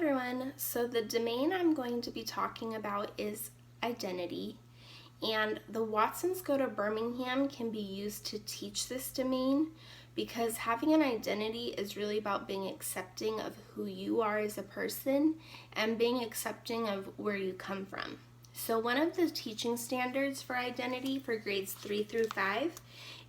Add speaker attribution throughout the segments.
Speaker 1: everyone. So the domain I'm going to be talking about is identity, and the Watsons Go to Birmingham can be used to teach this domain because having an identity is really about being accepting of who you are as a person and being accepting of where you come from. So one of the teaching standards for identity for grades 3 through 5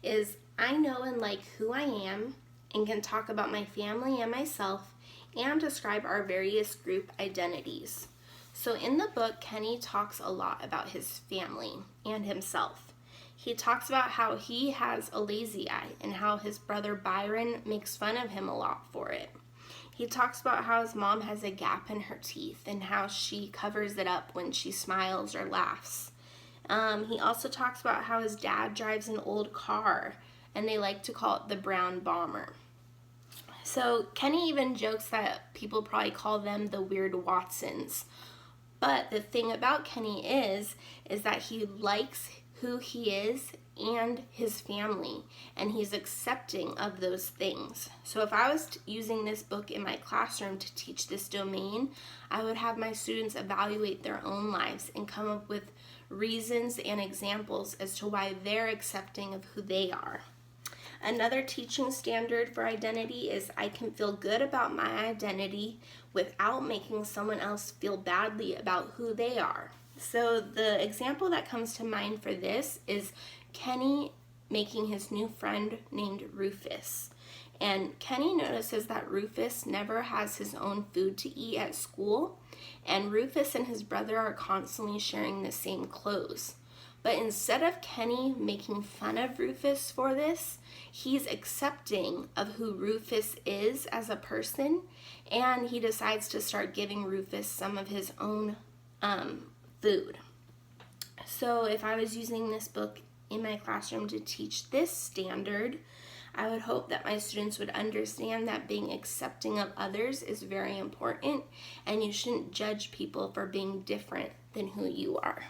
Speaker 1: is I know and like who I am and can talk about my family and myself and describe our various group identities. So in the book, Kenny talks a lot about his family and himself. He talks about how he has a lazy eye and how his brother Byron makes fun of him a lot for it. He talks about how his mom has a gap in her teeth and how she covers it up when she smiles or laughs. He also talks about how his dad drives an old car and they like to call it the Brown Bomber. So Kenny even jokes that people probably call them the Weird Watsons. But the thing about Kenny is that he likes who he is and his family, and he's accepting of those things. So if I was using this book in my classroom to teach this domain, I would have my students evaluate their own lives and come up with reasons and examples as to why they're accepting of who they are. Another teaching standard for identity is I can feel good about my identity without making someone else feel badly about who they are. So the example that comes to mind for this is Kenny making his new friend named Rufus. And Kenny notices that Rufus never has his own food to eat at school, and Rufus and his brother are constantly sharing the same clothes. But instead of Kenny making fun of Rufus for this, he's accepting of who Rufus is as a person, and he decides to start giving Rufus some of his own food. So if I was using this book in my classroom to teach this standard, I would hope that my students would understand that being accepting of others is very important, and you shouldn't judge people for being different than who you are.